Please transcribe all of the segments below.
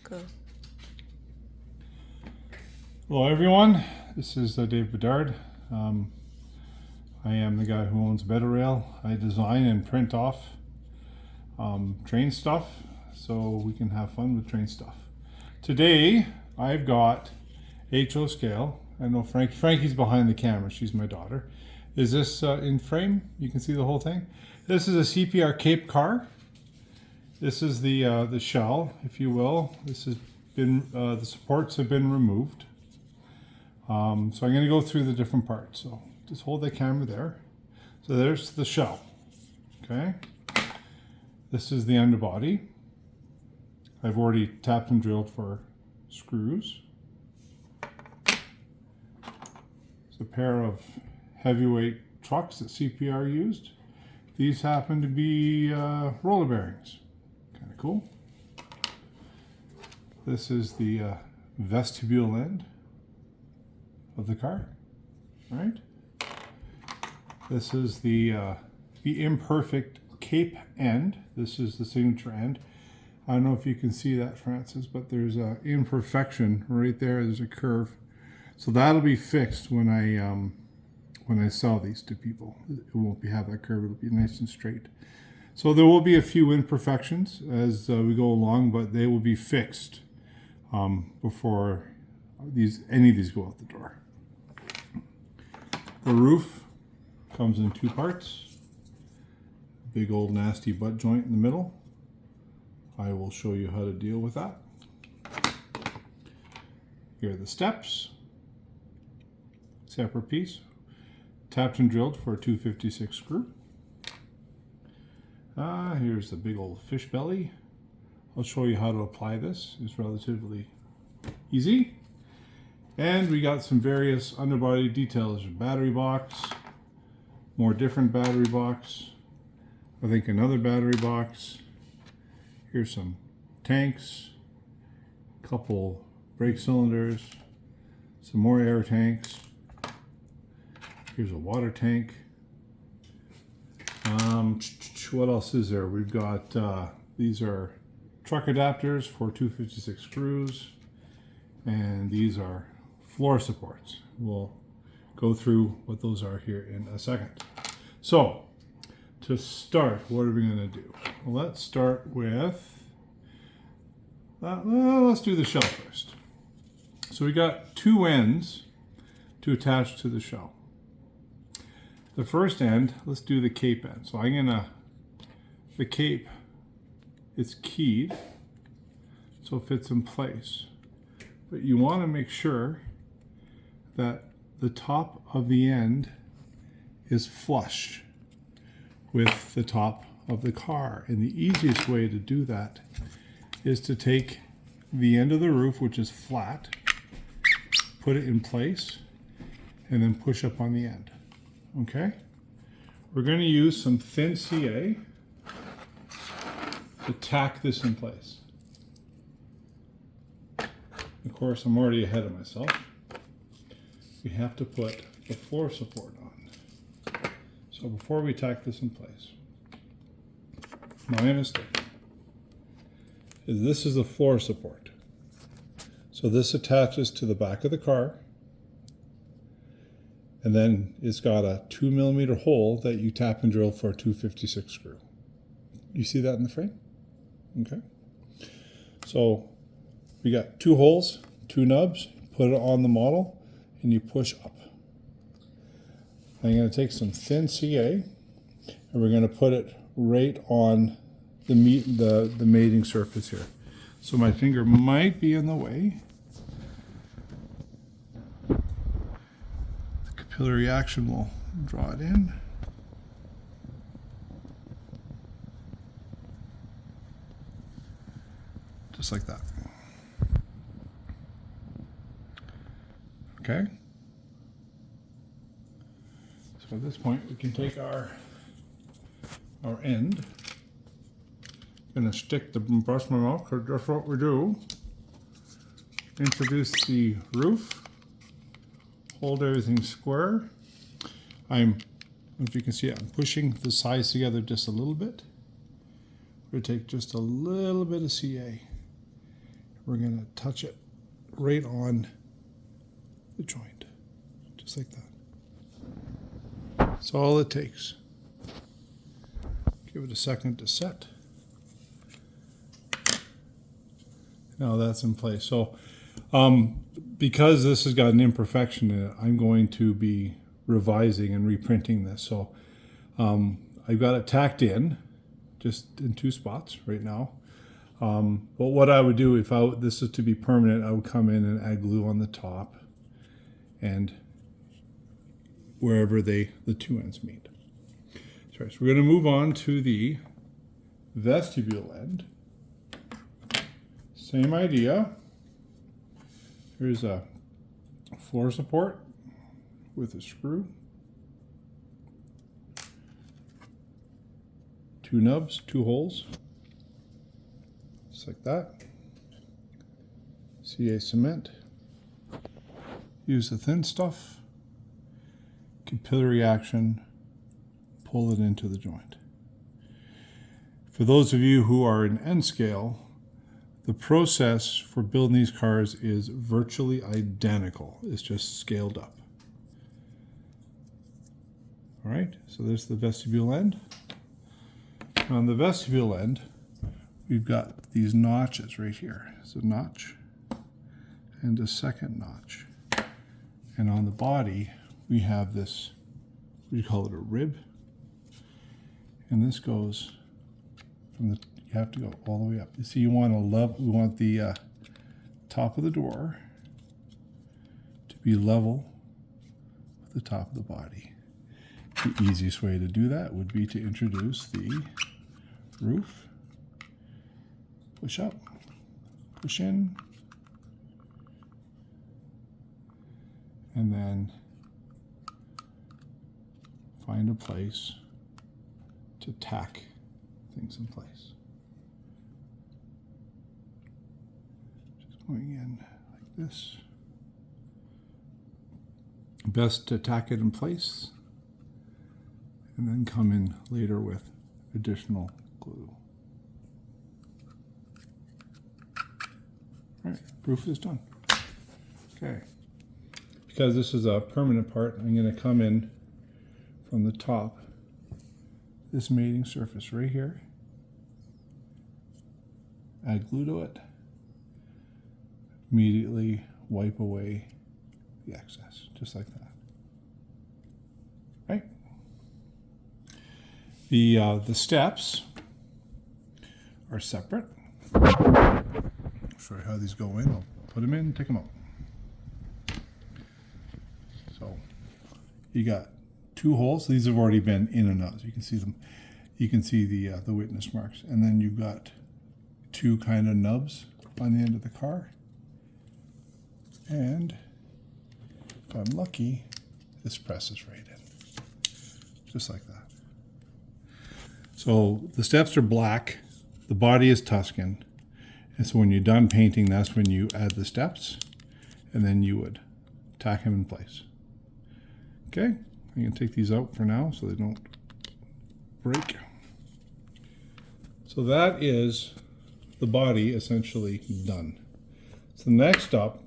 Go. Hello everyone, this is Dave Bedard. I am the guy who owns Better Rail. I design and print off train stuff so we can have fun with train stuff. Today I've got HO scale. I know Frankie's behind the camera, she's my daughter. Is this in frame? You can see the whole thing. This is a CPR Cape car. This is the shell, if you will. This has been the supports have been removed. So I'm going to go through the different parts. So just hold the camera there. So there's the shell. Okay. This is the underbody. I've already tapped and drilled for screws. It's a pair of heavyweight trucks that CPR used. These happen to be roller bearings. Kind of cool. This is the vestibule end of the car, right? This is the imperfect cape end. This is the signature end. I don't know if you can see that, Francis, but there's an imperfection right there. There's a curve, so that'll be fixed when I sell these to people. It won't have that curve. It'll be nice and straight. So there will be a few imperfections as we go along, but they will be fixed before any of these go out the door. The roof comes in two parts. Big old nasty butt joint in the middle. I will show you how to deal with that. Here are the steps. Separate piece. Tapped and drilled for a 256 screw. Here's the big old fish belly. I'll show you how to apply this. It's relatively easy. And we got some various underbody details. Battery box, more different battery box. I think another battery box. Here's some tanks, couple brake cylinders, some more air tanks. Here's a water tank. What else is there? We've got, these are truck adapters for 256 screws, and these are floor supports. We'll go through what those are here in a second. So, to start, what are we going to do? Well, let's start with, let's do the shell first. So we got two ends to attach to the shell. The first end, let's do the cape end. So the cape is keyed, so it fits in place. But you want to make sure that the top of the end is flush with the top of the car. And the easiest way to do that is to take the end of the roof, which is flat, put it in place, and then push up on the end. Okay? We're going to use some thin CA to tack this in place. Of course, I'm already ahead of myself. We have to put the floor support on. So before we tack this in place, my mistake is this is the floor support. So this attaches to the back of the car, and then it's got a 2mm hole that you tap and drill for a 256 screw. You see that in the frame? Okay. So we got two holes, two nubs, put it on the model, and you push up. I'm going to take some thin CA, and we're going to put it right on the mating surface here. So my finger might be in the way. The capillary action will draw it in. Just like that. Okay. So at this point, we can take our end. I'm going to stick the brush my mouth, because that's what we do. Introduce the roof. Hold everything square. If you can see it, I'm pushing the sides together just a little bit. We're going to take just a little bit of CA we're going to touch it right on the joint, just like that. That's all it takes. Give it a second to set. Now that's in place. So because this has got an imperfection in it, I'm going to be revising and reprinting this. So I've got it tacked in, just in 2 spots right now. But what I would do if this is to be permanent, I would come in and add glue on the top and wherever the 2 ends meet. Sorry, so we're going to move on to the vestibule end. Same idea. Here's a floor support with a screw. 2 nubs, 2 holes. Just like that. CA cement. Use the thin stuff. Capillary action. Pull it into the joint. For those of you who are in N scale, the process for building these cars is virtually identical. It's just scaled up. All right, so there's the vestibule end. On the vestibule end, we've got these notches right here. It's a notch and a second notch. And on the body, we have this, what do you call it, a rib? And this goes from the, you have to go all the way up. You see, you want we want the top of the door to be level with the top of the body. The easiest way to do that would be to introduce the roof. Push up, push in, and then find a place to tack things in place. Just going in like this. Best to tack it in place and then come in later with additional glue. All right, roof is done. Okay. Because this is a permanent part, I'm going to come in from the top, this mating surface right here, add glue to it, immediately wipe away the excess, just like that. Right? The steps are separate. I'll show you how these go in. I'll put them in, take them out. So you got 2 holes. These have already been in and out. So you can see them. You can see the witness marks, and then you've got 2 kind of nubs on the end of the car. And if I'm lucky, this presses right in, just like that. So the steps are black. The body is Tuscan. And so when you're done painting, that's when you add the steps, and then you would tack them in place. Okay, I'm going to take these out for now so they don't break. So that is the body essentially done. So next up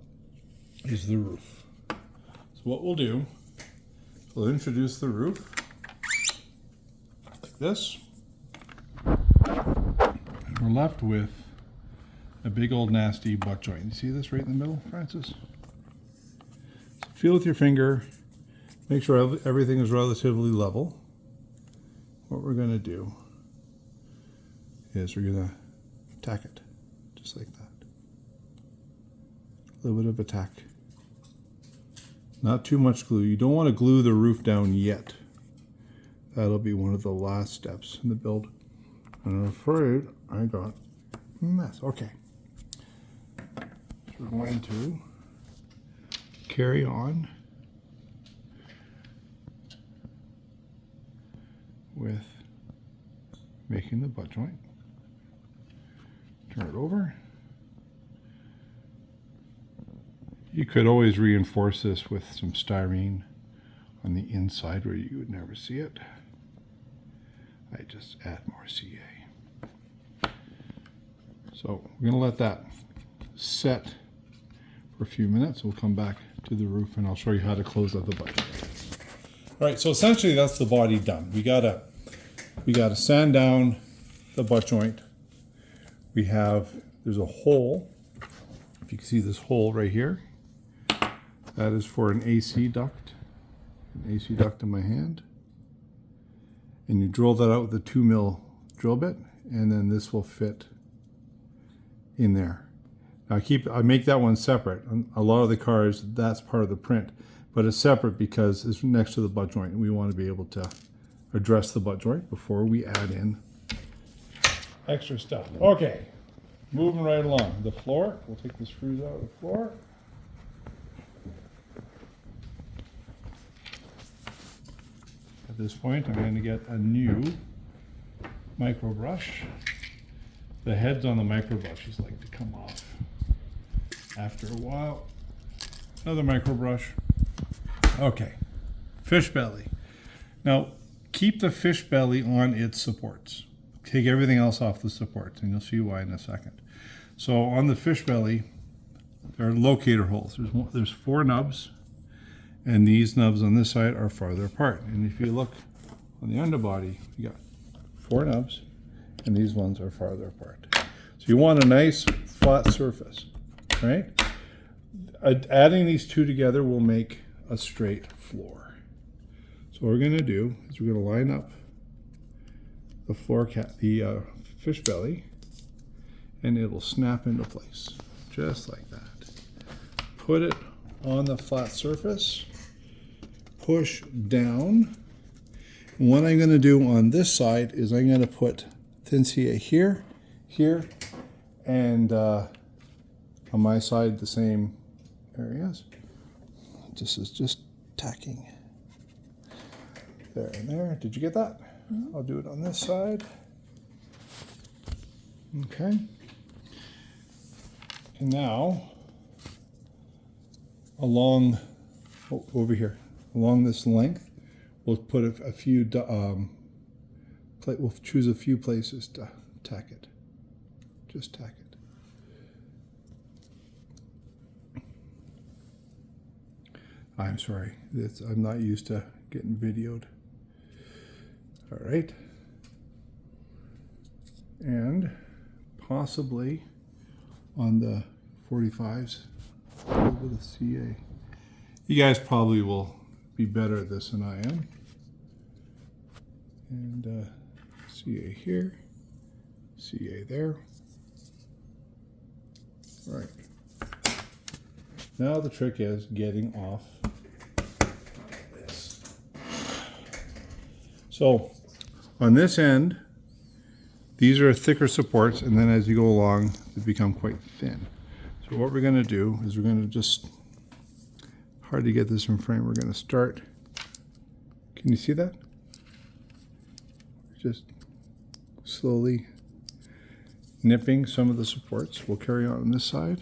is the roof. So what we'll do, we'll introduce the roof like this. And we're left with a big old nasty butt joint. You see this right in the middle, Francis? So feel with your finger. Make sure everything is relatively level. What we're going to do is we're going to tack it, just like that. A little bit of a tack. Not too much glue. You don't want to glue the roof down yet. That'll be one of the last steps in the build. And I'm afraid I got a mess. Okay. So we're going to carry on with making the butt joint. Turn it over. You could always reinforce this with some styrene on the inside where you would never see it. I just add more CA. So we're going to let that set for a few minutes. We'll come back to the roof and I'll show you how to close up the butt joint. All right, so essentially that's the body done. We gotta sand down the butt joint. There's a hole. If you can see this hole right here, that is for an AC duct. An AC duct in my hand. And you drill that out with a 2 mil drill bit, and then this will fit in there. Now I make that one separate. On a lot of the cars, that's part of the print, but it's separate because it's next to the butt joint, and we want to be able to address the butt joint before we add in extra stuff. Okay, moving right along. The floor, we'll take the screws out of the floor. At this point, I'm going to get a new micro brush. The heads on the micro brushes like to come off after a while. Another micro brush. Okay, fish belly. Now, keep the fish belly on its supports. Take everything else off the supports, and you'll see why in a second. So on the fish belly, there are locator holes. There's 4 nubs. And these nubs on this side are farther apart. And if you look on the underbody, you got 4 nubs, and these ones are farther apart. So you want a nice flat surface, right? Adding these 2 together will make a straight floor. So what we're going to do is we're going to line up the the fish belly, and it will snap into place, just like that. Put it on the flat surface. Push down. And what I'm going to do on this side is I'm going to put thin CA here, and on my side the same areas. This is just tacking there and there. Did you get that? I'll do it on this side. Okay. And now over here. Along this length, we'll put a few, we'll choose a few places to tack it. Just tack it. I'm sorry, I'm not used to getting videoed. All right. And possibly on the 45s, a little bit of CA. You guys probably will be better at this than I am. And CA here, CA there. All right. Now the trick is getting off this. So on this end, these are thicker supports, and then as you go along, they become quite thin. So what we're going to do is we're going to just, hard to get this in frame, we're going to start, can you see that? Just slowly nipping some of the supports. We'll carry on this side.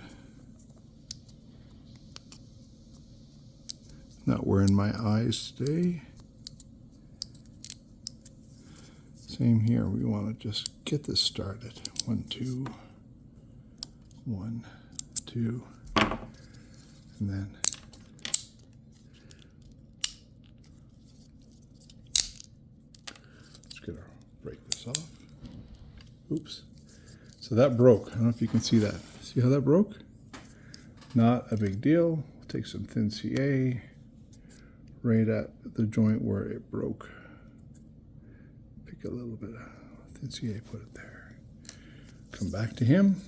Not where my eyes stay. Same here, we want to just get this started. 1, 2, 1, 2, and then just gonna break this off. Oops. So that broke. I don't know if you can see that. See how that broke? Not a big deal. Take some thin CA right at the joint where it broke. Pick a little bit of thin CA, put it there. Come back to him.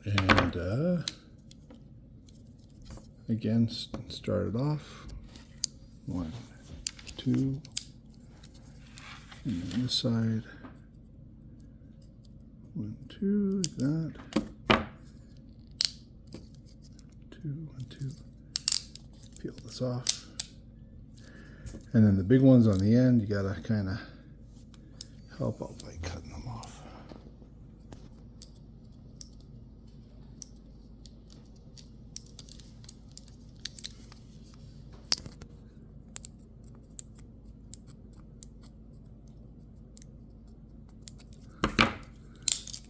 And again, start it off. 1, 2, and then this side. 1, 2, like that. 2, 1, 2. Peel this off. And then the big ones on the end, you gotta kind of help out by cutting them off.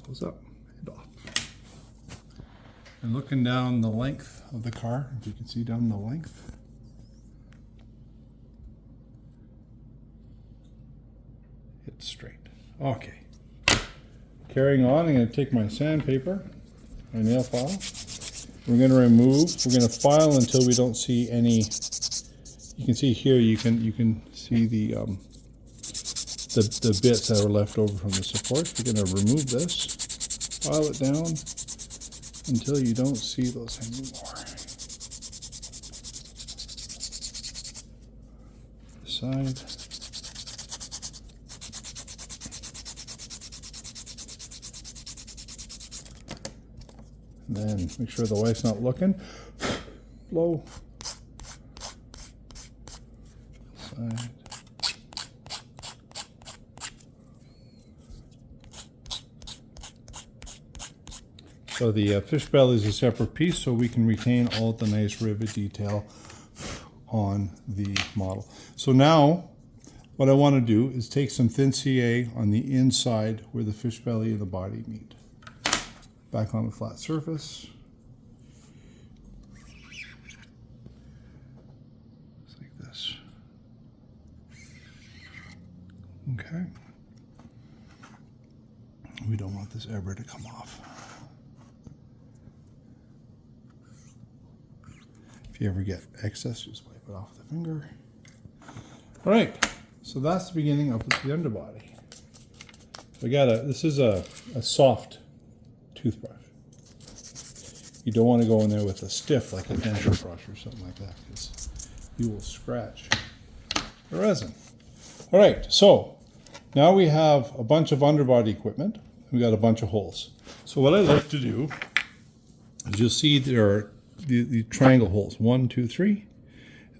goes up and off. And looking down the length of the car, if you can see down the length, it's straight. Okay. Carrying on, I'm going to take my sandpaper, my nail file. We're going to file until we don't see any. You can see here, you can see the bits that are left over from the support. We're going to remove this, file it down until you don't see those anymore. Side. Then make sure the wife's not looking. Blow. Side. So the fish belly is a separate piece, so we can retain all the nice rivet detail on the model. So now what I want to do is take some thin CA on the inside where the fish belly and the body meet. Back on the flat surface. Just like this. Okay. We don't want this ever to come off. If you ever get excess, just wipe it off the finger. All right, so that's the beginning of the underbody. This is a soft toothbrush. You don't want to go in there with a stiff, like a denture brush or something like that, because you will scratch the resin. All right, so now we have a bunch of underbody equipment. We got a bunch of holes. So what I like to do is you'll see there are the triangle holes, 1, 2, 3.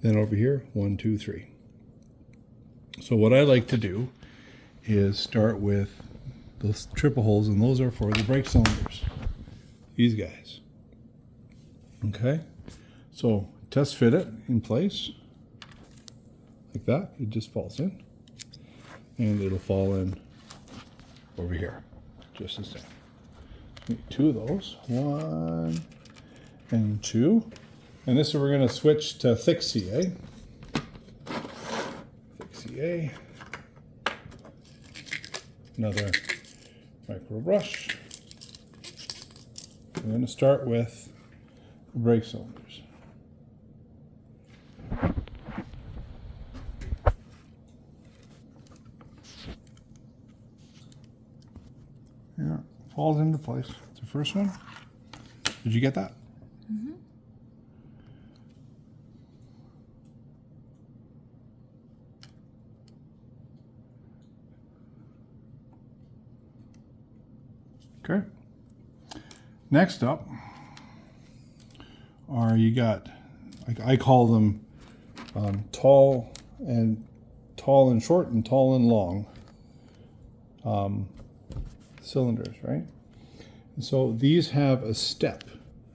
Then over here, 1, 2, 3. So what I like to do is start with those triple holes, and those are for the brake cylinders. These guys. Okay, so test fit it in place like that. It just falls in, and it'll fall in over here, just the same. Need 2 of those, 1 and 2, and this we're going to switch to thick CA. Thick CA. Another micro brush. We're going to start with the brake cylinders. Yeah, falls into place. It's the first one. Did you get that? Mm-hmm. Okay. Next up are, you got, I call them tall and short and tall and long cylinders, right? And so these have a step.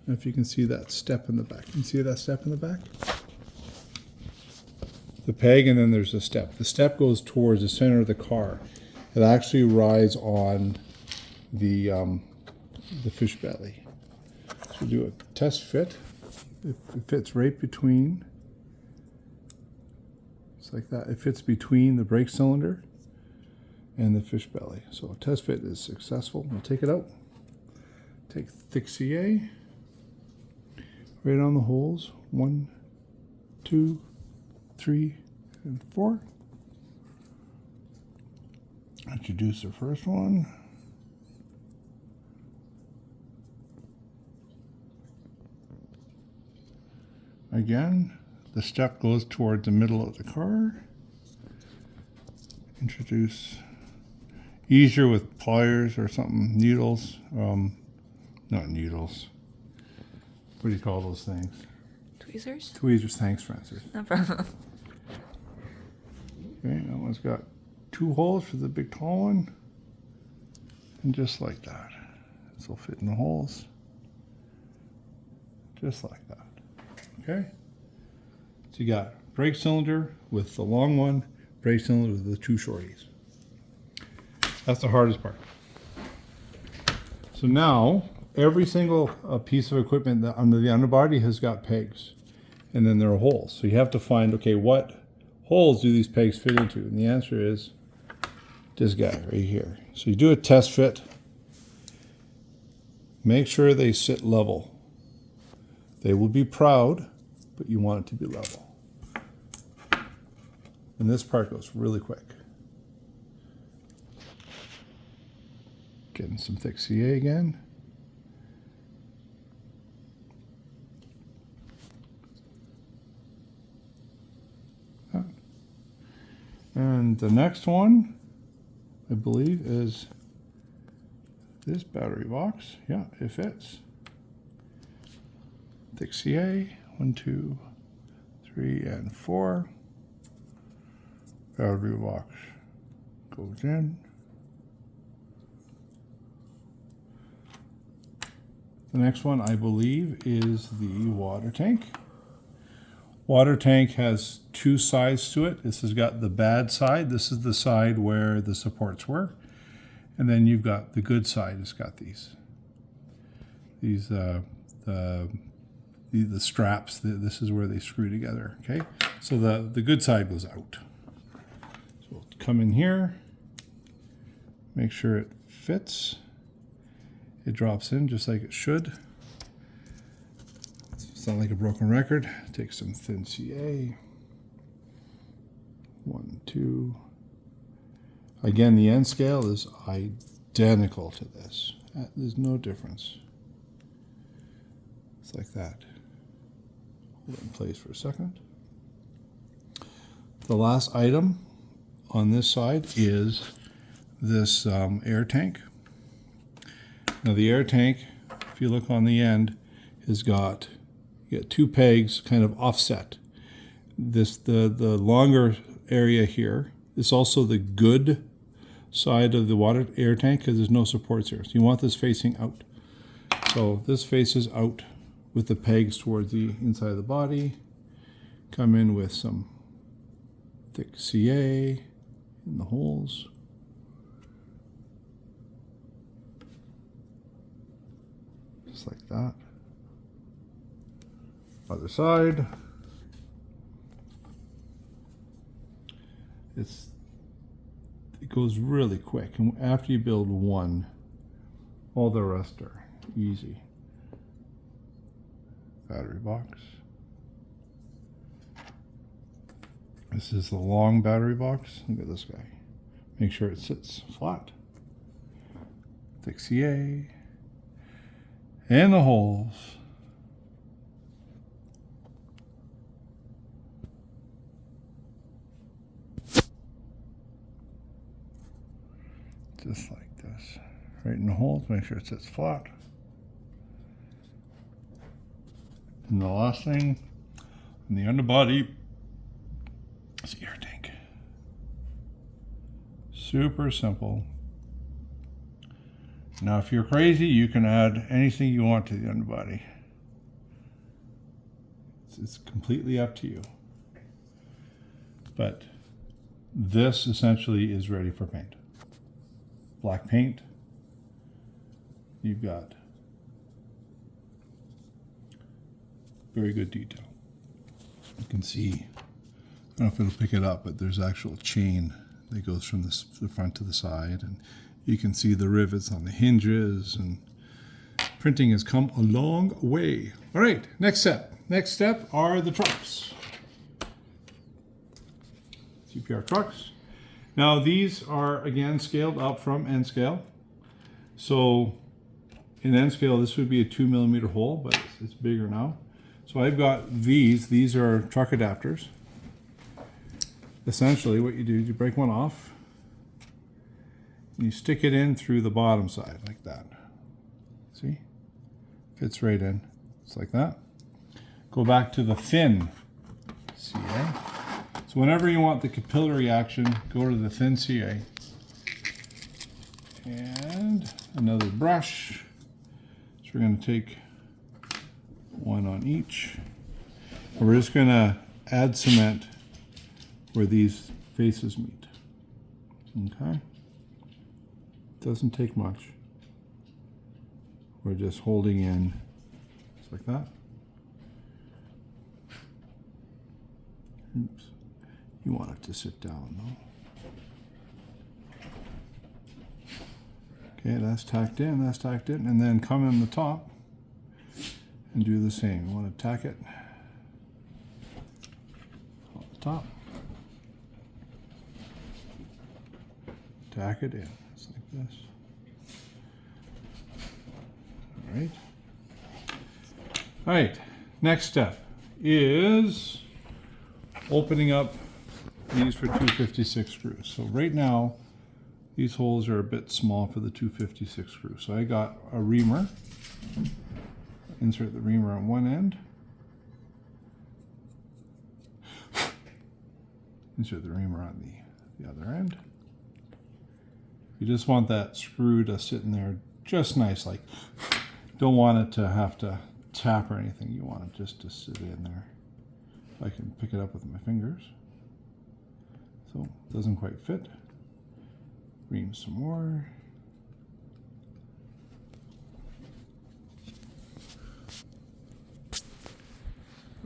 If you can see that step in the back. Can you see that step in the back? The peg, and then there's a step. The step goes towards the center of the car. It actually rides on the fish belly. So do a test fit. It fits right between. It's like that. It fits between the brake cylinder and the fish belly. So test fit is successful. We'll take it out. Take thick CA. Right on the holes. 1, 2, 3, and 4. Introduce the first one. Again, the step goes toward the middle of the car. Introduce, easier with pliers or something, needles, not needles. What do you call those things? Tweezers? Tweezers, thanks, Francis. No problem. Okay, that one's got 2 holes for the big tall one. And just like that. This will fit in the holes. Just like that. Okay? So you got brake cylinder with the long one, brake cylinder with the 2 shorties. That's the hardest part. So now every single piece of equipment that under the underbody has got pegs, and then there are holes. So you have to find, okay, what holes do these pegs fit into? And the answer is this guy right here. So you do a test fit. Make sure they sit level. They will be proud, but you want it to be level. And this part goes really quick. Getting some thick CA again. And the next one, I believe, is this battery box. Yeah, it fits. Thick CA, 1, 2, 3, and 4. Battery box goes in. The next one, I believe, is the water tank. Water tank has two sides to it. This has got the bad side. This is the side where the supports were. And then you've got the good side. It's got these the straps. This is where they screw together. Okay, so the good side goes out. So we'll come in here, make sure it fits. It drops in just like it should. It's not like a broken record. Take some thin CA. 1, 2. Again, the end scale is identical to this. There's no difference. It's like that. Hold it in place for a second. The last item on this side is this air tank. Now the air tank, if you look on the end, has got two pegs kind of offset. The longer area here is also the good side of the water air tank because there's no supports here. So you want this facing out. So this faces out with the pegs towards the inside of the body. Come in with some thick CA in the holes. Just like that. Other side. It goes really quick, and after you build one, all the rest are easy. Battery box. This is the long battery box. Look at this guy. Make sure it sits flat. Thick CA. And the holes. Just like this. Right in the holes, make sure it sits flat. And the last thing, in the underbody, is the air tank. Super simple. Now, if you're crazy, you can add anything you want to the underbody. It's completely up to you. But this essentially is ready for paint. Black paint. You've got very good detail. You can see, I don't know if it'll pick it up, but there's actual chain that goes from the front to the side, and you can see the rivets on the hinges, and printing has come a long way. All right, next step. Next step are the trucks. CPR trucks. Now these are again scaled up from end scale. So in end scale, this would be a 2mm hole, but it's bigger now. So I've got these are truck adapters. Essentially what you do is you break one off and you stick it in through the bottom side like that. See? Fits right in. It's like that. Go back to the thin CA. So whenever you want the capillary action, go to the thin CA. And another brush. So we're going to take one on each. And we're just going to add cement where these faces meet. Okay? Doesn't take much. we're just holding in just like that. Oops. You want it to sit down though. Okay, that's tacked in, and then come in the top and do the same. You want to tack it on the top. Tack it in, just like this. All right, next step is opening up these for 256 screws. So right now, these holes are a bit small for the 256 screw. So I got a reamer. Insert the reamer on one end. Insert the reamer on the other end. You just want that screw to sit in there just nice, like don't want it to have to tap or anything. You want it just to sit in there. I can pick it up with my fingers. So it doesn't quite fit. Ream some more.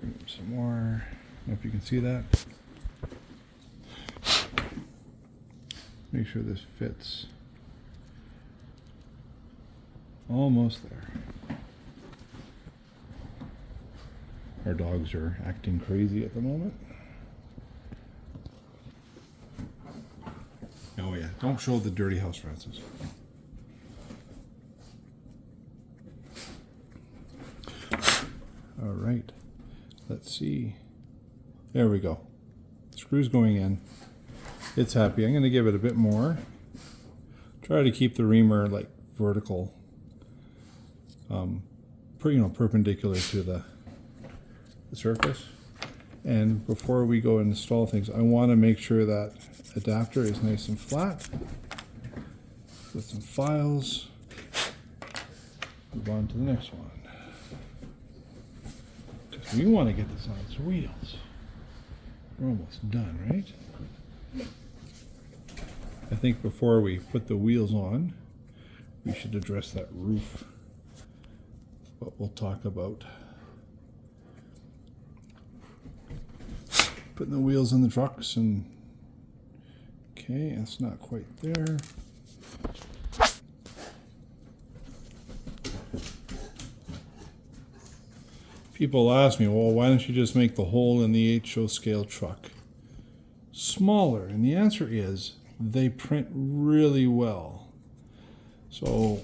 Ream some more. I don't know if you can see that. Make sure this fits. Almost there. Our dogs are acting crazy at the moment. Oh yeah, don't show the dirty house, Francis. All right, let's see. There we go. Screw's going in. It's happy. I'm going to give it a bit more. Try to keep the reamer like vertical, perpendicular to the surface. And before we go and install things, I want to make sure that adapter is nice and flat. Put some files. Move on to the next one. Because we want to get this on its wheels. We're almost done, right? I think before we put the wheels on, we should address that roof. What we'll talk about. Putting the wheels in the trucks and okay, it's not quite there. People ask me, well, why don't you just make the hole in the HO scale truck smaller? And the answer is they print really well. So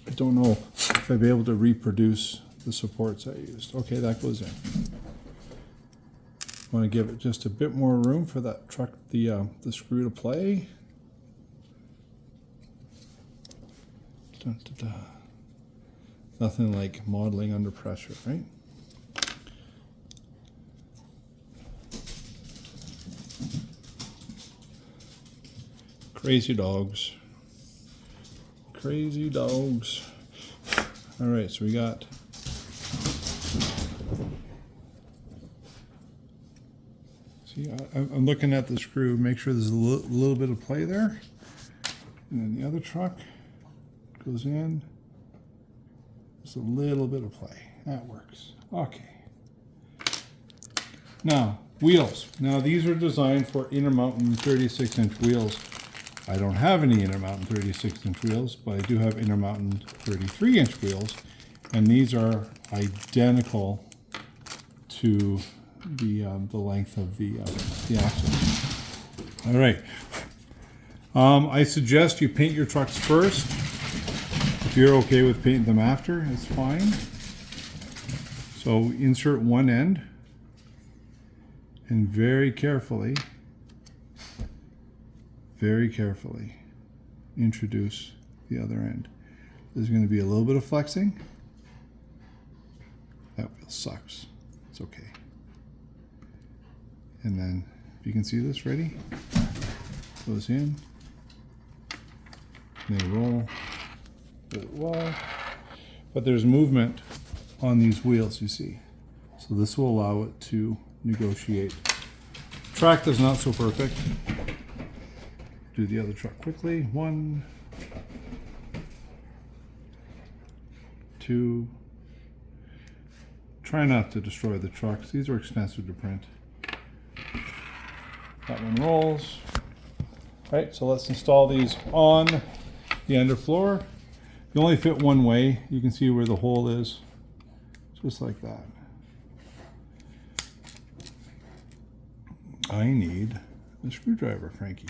I don't know if I'd be able to reproduce the supports I used. Okay, that goes in. Want to give it just a bit more room for that truck, the screw to play. Dun, dun, dun. Nothing like modeling under pressure, right? Crazy dogs. Crazy dogs. All right, so we got see, I'm looking at the screw, make sure there's a little bit of play there. And then the other truck goes in. Just a little bit of play. That works. Okay. Now, wheels. Now, these are designed for Intermountain 36-inch wheels. I don't have any Intermountain 36-inch wheels, but I do have Intermountain 33-inch wheels. And these are identical to the length of the axle. All right. I suggest you paint your trucks first. If you're okay with painting them after, it's fine. So insert one end and very carefully introduce the other end. There's going to be a little bit of flexing. That wheel sucks. It's okay. And then, if you can see this, ready? Goes in. And they roll. Well, but there's movement on these wheels, you see. So this will allow it to negotiate. Track is not so perfect. Do the other truck quickly. One. to try not to destroy the trucks. These are expensive to print. That one rolls. Right, so let's install these on the underfloor. You only fit one way. You can see where the hole is, just like that. I need a screwdriver, Frankie.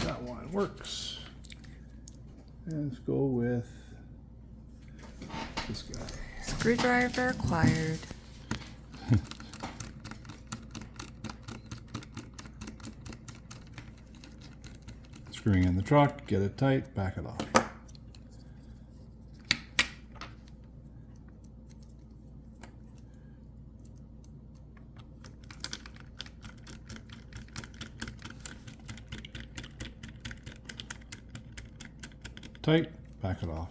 That one works. And let's go with this guy. Screwdriver acquired. Screwing in the truck, get it tight, back it off. Tight, back it off.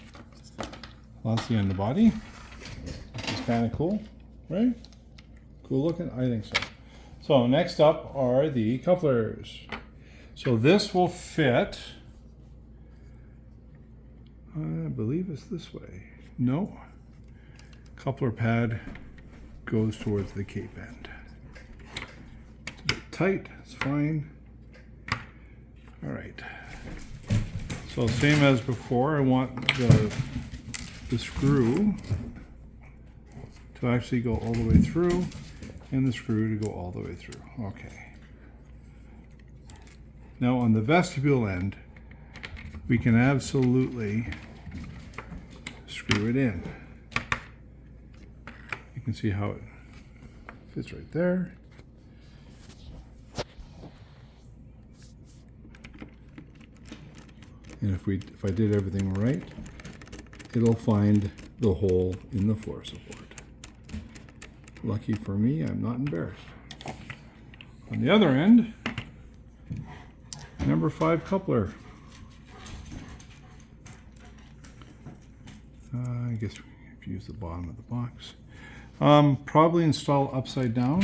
Well, that's the underbody, which is kind of cool, right? Cool looking, I think so. So next up are the couplers. So this will fit, I believe it's this way. No, coupler pad goes towards the cape end. It's a bit tight, it's fine. All right. So same as before, I want the screw to actually go all the way through and the screw to go all the way through. Okay. Now on the vestibule end, we can absolutely screw it in. You can see how it fits right there. And if I did everything right, it'll find the hole in the floor support. Lucky for me, I'm not embarrassed. On the other end, number 5 coupler. I guess if you use the bottom of the box. Probably install upside down.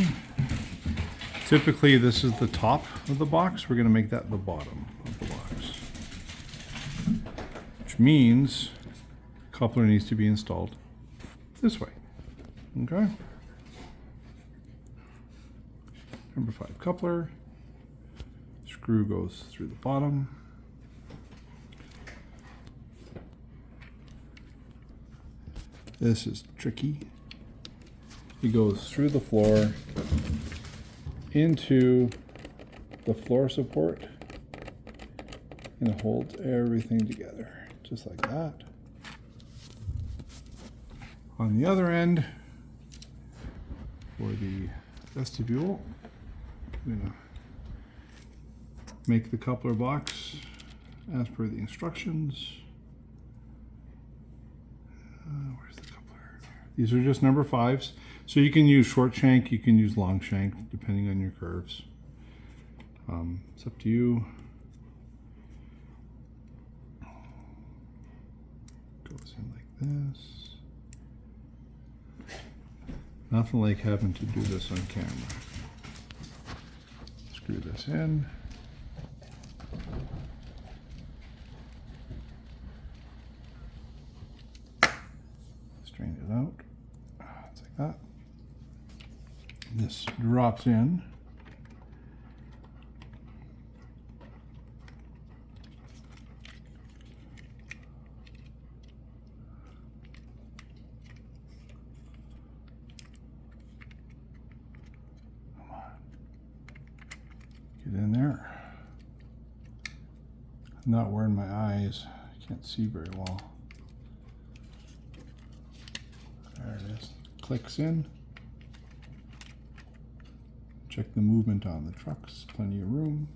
Typically this is the top of the box. We're going to make that the bottom of the box. Which means coupler needs to be installed this way. Okay? Number 5 coupler. Screw goes through the bottom. This is tricky. It goes through the floor into the floor support and it holds everything together, just like that. On the other end, for the vestibule, I'm gonna make the coupler box as per the instructions. Where's the coupler? These are just number 5s. So you can use short shank, you can use long shank, depending on your curves. It's up to you. Goes in like this. Nothing like having to do this on camera. Screw this in. Strain it out. It's like that. This drops in. Come on. Get in there. I'm not wearing my eyes. I can't see very well. There it is. Clicks in. Check the movement on the trucks. Plenty of room.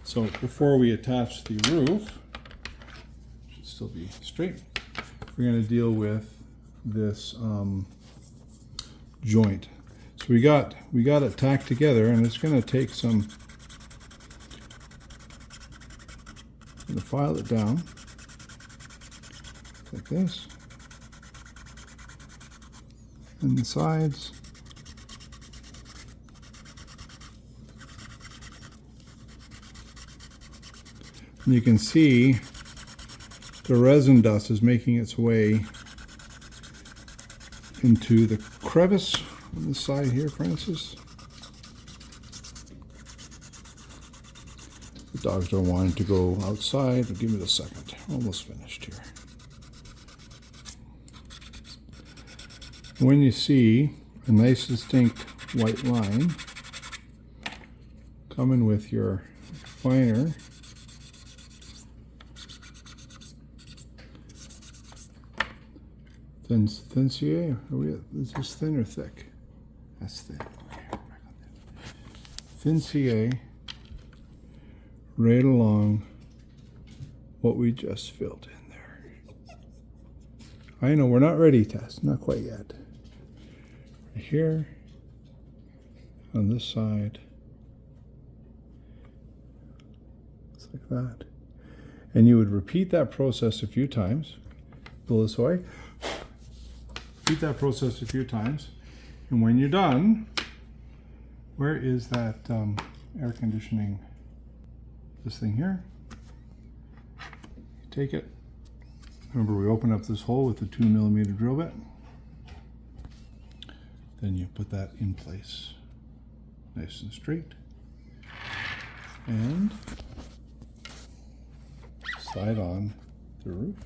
So before we attach the roof, should still be straight, we're going to deal with this joint. So we got it tacked together, and it's going to take some. I'm going to file it down like this, and the sides. And you can see the resin dust is making its way into the crevice on the side here, Francis. The dogs don't want to go outside. Give me a second. Almost finished here. When you see a nice distinct white line coming with your finer thin CA, is this thin or thick? That's thin. Okay, thin CA right along what we just filled in there. I know we're not ready, Tess, not quite yet. Right here, on this side, just like that. And you would repeat that process a few times. Pull this way. Repeat that process a few times. And when you're done, where is that air conditioning, this thing here? Take it. Remember, we open up this hole with the 2mm drill bit. Then you put that in place, nice and straight. And slide on the roof.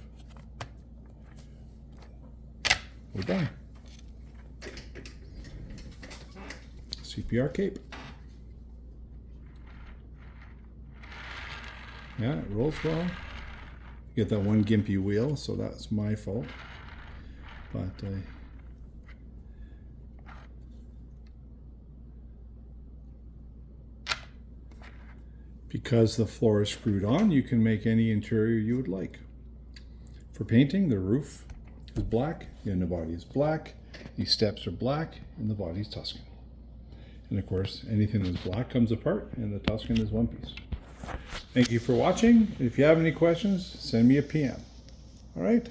We're done. CPR Cape. Yeah, it rolls well. You get that one gimpy wheel, so that's my fault. But because the floor is screwed on, you can make any interior you would like. For painting, the roof is black, the underbody is black, these steps are black, and the body is Tuscan. And of course, anything that's black comes apart, and the Tuscan is one piece. Thank you for watching. If you have any questions, send me a PM. All right?